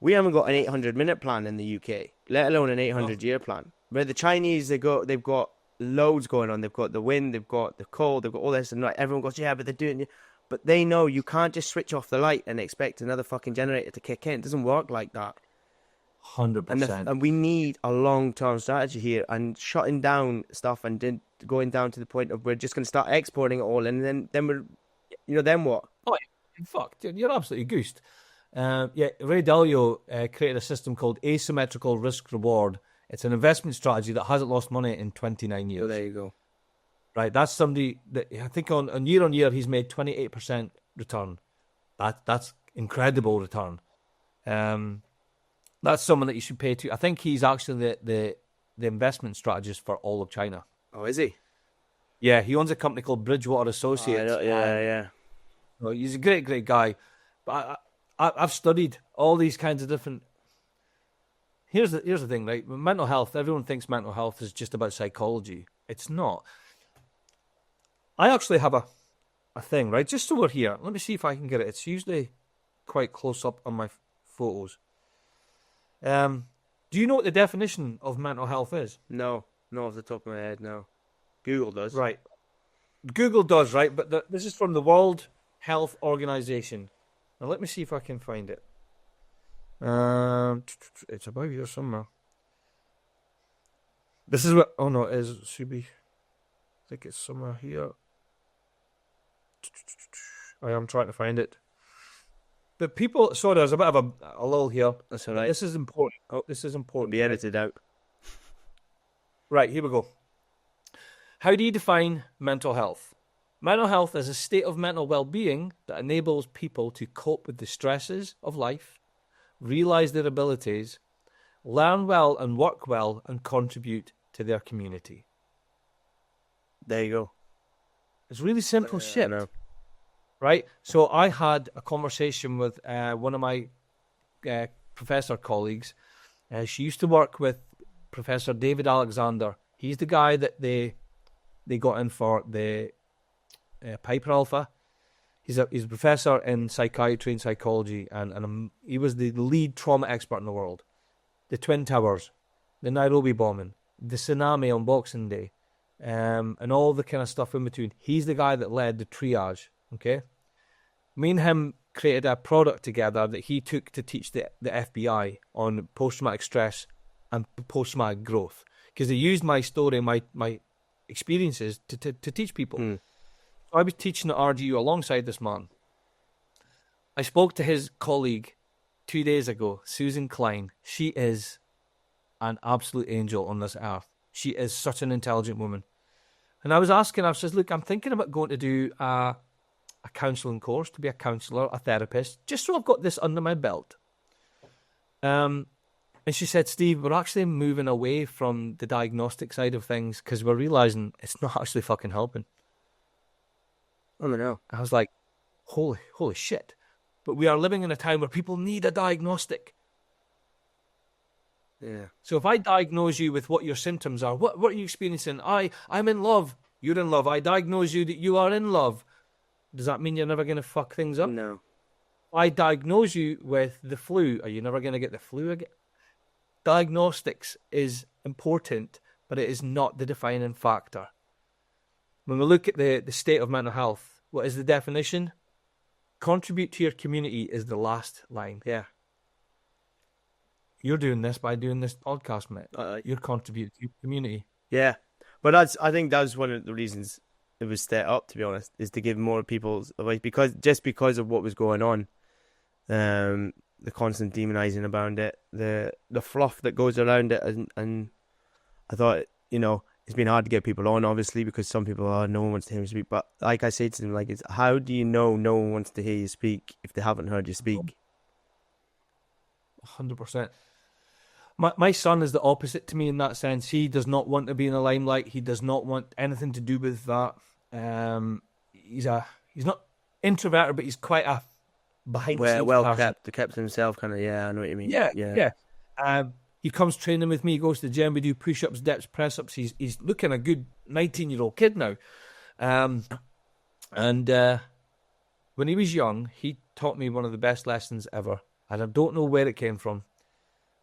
We haven't got an 800-minute plan in the UK, let alone an 800-year plan. Where the Chinese, they've got loads going on. They've got the wind, they've got the cold, they've got all this, and like everyone goes, yeah, but they're doing it. But they know you can't just switch off the light and expect another fucking generator to kick in. It doesn't work like that. 100%. And we need a long-term strategy here, and shutting down stuff and then going down to the point of we're just going to start exporting it all, and then we're, then what? Oh, fuck, dude, you're absolutely goosed. Ray Dalio created a system called asymmetrical risk-reward. It's an investment strategy that hasn't lost money in 29 years. So there you go. Right, that's somebody that I think on year he's made 28% return. That's incredible return. That's someone that you should pay to. I think he's actually the investment strategist for all of China. Oh, is he? Yeah, he owns a company called Bridgewater Associates. Yeah. Well, he's a great guy. But I've studied all these kinds of different. Here's the thing, right? Mental health. Everyone thinks mental health is just about psychology. It's not. I actually have a thing, right? Just over here. Let me see if I can get it. It's usually quite close up on my photos. Do you know what the definition of mental health is? No, not off the top of my head, no. Google does. Right. Google does, right? But this is from the World Health Organization. Now, let me see if I can find it. It's about here somewhere. This is what... Oh, no, it is. It should be... I think it's somewhere here. I am trying to find it. But people... Sorry, there's a bit of a lull here. That's all right. This is important. Oh, this is important. Be edited out. Right, here we go. How do you define mental health? Mental health is a state of mental well-being that enables people to cope with the stresses of life, realize their abilities, learn well and work well, and contribute to their community. There you go. It's really simple shit. I know. Right? So I had a conversation with one of my professor colleagues. She used to work with Professor David Alexander. He's the guy that they got in for the Piper Alpha. He's a professor in psychiatry and psychology, and he was the lead trauma expert in the world. The Twin Towers, the Nairobi bombing, the tsunami on Boxing Day, and all the kind of stuff in between. He's the guy that led the triage, okay? Me and him created a product together that he took to teach the FBI on post-traumatic stress and post-traumatic growth. Because they used my story, my experiences to teach people. So I was teaching at RGU alongside this man. I spoke to his colleague 2 days ago, Susan Klein. She is an absolute angel on this earth. She is such an intelligent woman. And I was asking her, I says, look, I'm thinking about going to do a counselling course, to be a counsellor, a therapist, just so I've got this under my belt. And she said, Steve, we're actually moving away from the diagnostic side of things because we're realising it's not actually fucking helping. I don't know. I was like, holy shit. But we are living in a time where people need a diagnostic. Yeah. So if I diagnose you with what your symptoms are, what are you experiencing? I'm in love. You're in love. I diagnose you that you are in love. Does that mean you're never going to fuck things up? No. I diagnose you with the flu. Are you never going to get the flu again? Diagnostics is important, but it is not the defining factor. When we look at the state of mental health, what is the definition? Contribute to your community is the last line. Yeah. you're doing this by doing this podcast, mate. Uh, You're contributing to your community. Yeah, but I think that's one of the reasons it was set up. To be honest, is to give more people like because of what was going on, the constant demonizing around it, the fluff that goes around it, and I thought it's been hard to get people on, obviously, because some people no one wants to hear me speak. But like I say to them, like, it's how do you know no one wants to hear you speak if they haven't heard you speak? 100%. My son is the opposite to me in that sense. He does not want to be in the limelight. He does not want anything to do with that. He's not introverted, but he's quite a behind the scenes person. kept to himself, kind of. Yeah, I know what you mean. Yeah. He comes training with me. He goes to the gym. We do push-ups, dips, press-ups. He's looking a good 19-year-old kid now. And when he was young, he taught me one of the best lessons ever. And I don't know where it came from.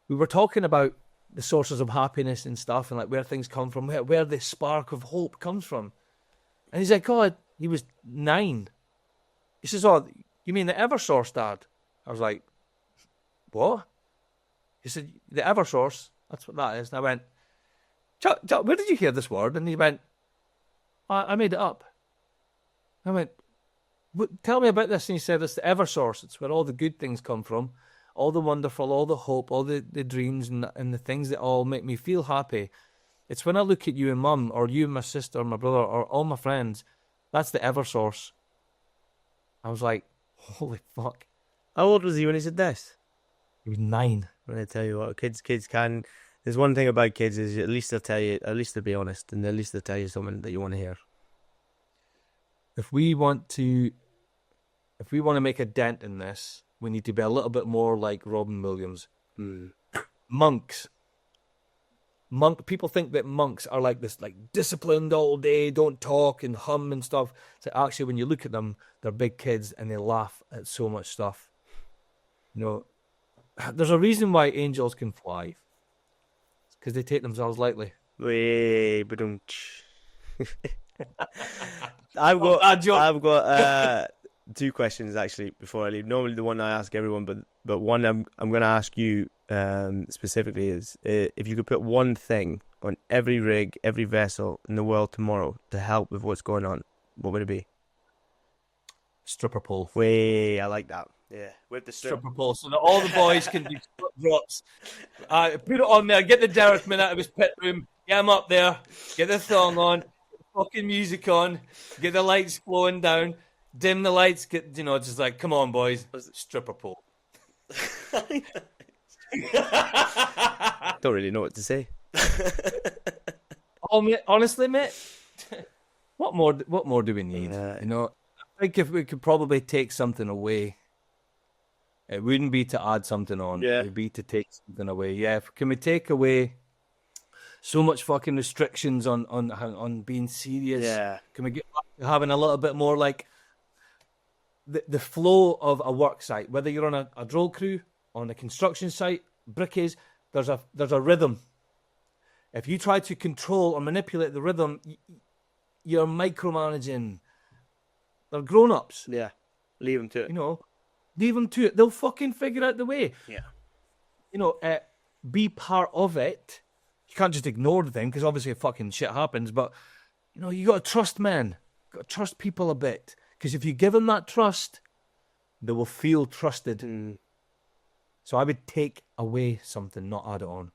We were talking about the sources of happiness and stuff, and like where things come from, where the spark of hope comes from. And he's like, God, he was 9. He says, oh, you mean the Eversource, Dad? I was like, what? He said, the Eversource, that's what that is. And I went, Chuck, where did you hear this word? And he went, I made it up. I went, tell me about this. And he said, it's the Eversource. It's where all the good things come from. All the wonderful, all the hope, all the dreams and the things that all make me feel happy. It's when I look at you and Mum, or you and my sister, or my brother, or all my friends, that's the Eversource. I was like, holy fuck. How old was he when he said this? He was 9. When I tell you what, kids can. There's one thing about kids is at least they'll tell you, at least they'll be honest, and at least they'll tell you something that you want to hear. If we want to make a dent in this, we need to be a little bit more like Robin Williams. Monks. People think that monks are like this, like disciplined all day, don't talk and hum and stuff. So actually, when you look at them, they're big kids and they laugh at so much stuff. There's a reason why angels can fly. It's because they take themselves lightly. I've got 2 questions actually before I leave. Normally the one I ask everyone, but one I'm going to ask you specifically is if you could put one thing on every rig, every vessel in the world tomorrow to help with what's going on, what would it be? Stripper pole. I like that. Yeah, with the stripper pole, so that all the boys can do split drops. Put it on there. Get the Derrickman out of his pit room. Get him up there. Get the thong on. Get the fucking music on. Get the lights flowing down. Dim the lights. Get just like, come on, boys. Stripper pole. Don't really know what to say. Oh, mate, honestly, mate. What more do we need? I think if we could probably take something away, it wouldn't be to add something on. Yeah. It would be to take something away. Yeah. Can we take away so much fucking restrictions on being serious? Yeah. Can we get back to having a little bit more like the flow of a work site? Whether you're on a drill crew, on a construction site, brickies, there's a rhythm. If you try to control or manipulate the rhythm, you're micromanaging. They're grown-ups. Yeah. Leave them to it. Leave them to it. They'll fucking figure out the way. Yeah. Be part of it. You can't just ignore the thing because obviously fucking shit happens. But, you got to trust men. Got to trust people a bit. Because if you give them that trust, they will feel trusted. So I would take away something, not add it on.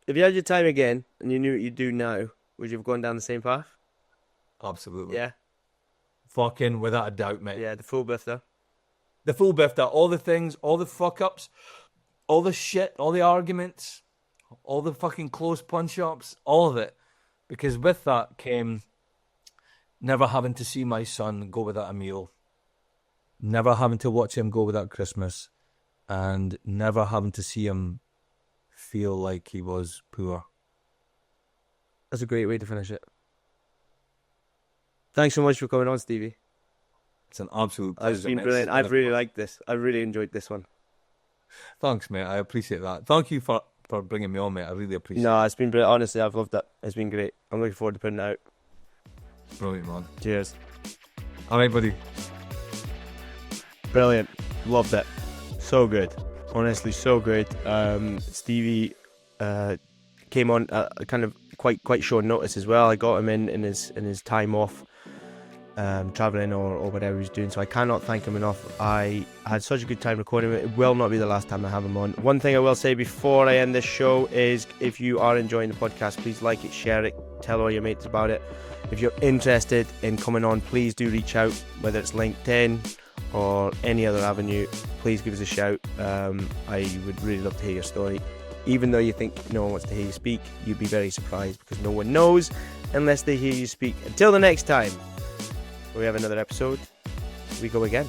If you had your time again and you knew what you do now, would you have gone down the same path? Absolutely. Yeah. Fucking without a doubt, mate. Yeah, the full bifter. The full bifter. All the things, all the fuck-ups, all the shit, all the arguments, all the fucking close punch-ups, all of it. Because with that came never having to see my son go without a meal, never having to watch him go without Christmas, and never having to see him feel like he was poor. That's a great way to finish it. Thanks so much for coming on, Stevie. It's an absolute pleasure. It's been brilliant. I've really liked this. I really enjoyed this one. Thanks, mate. I appreciate that. Thank you for bringing me on, mate. I really appreciate it. No, it's been brilliant. Honestly, I've loved it. It's been great. I'm looking forward to putting it out. Brilliant, man. Cheers. All right, buddy. Brilliant. Loved it. So good. Honestly, so good. Stevie came on kind of quite short notice as well. I got him in his time off, traveling or whatever he's doing. So I cannot thank him enough. I had such a good time recording it. It will not be the last time I have him on. One thing I will say before I end this show is, if you are enjoying the podcast, please like it, share it, tell all your mates about it. If you're interested in coming on, please do reach out, whether it's LinkedIn or any other avenue. Please give us a shout. I would really love to hear your story. Even though you think no one wants to hear you speak, you'd be very surprised, because no one knows unless they hear you speak. Until the next time we have another episode, we go again.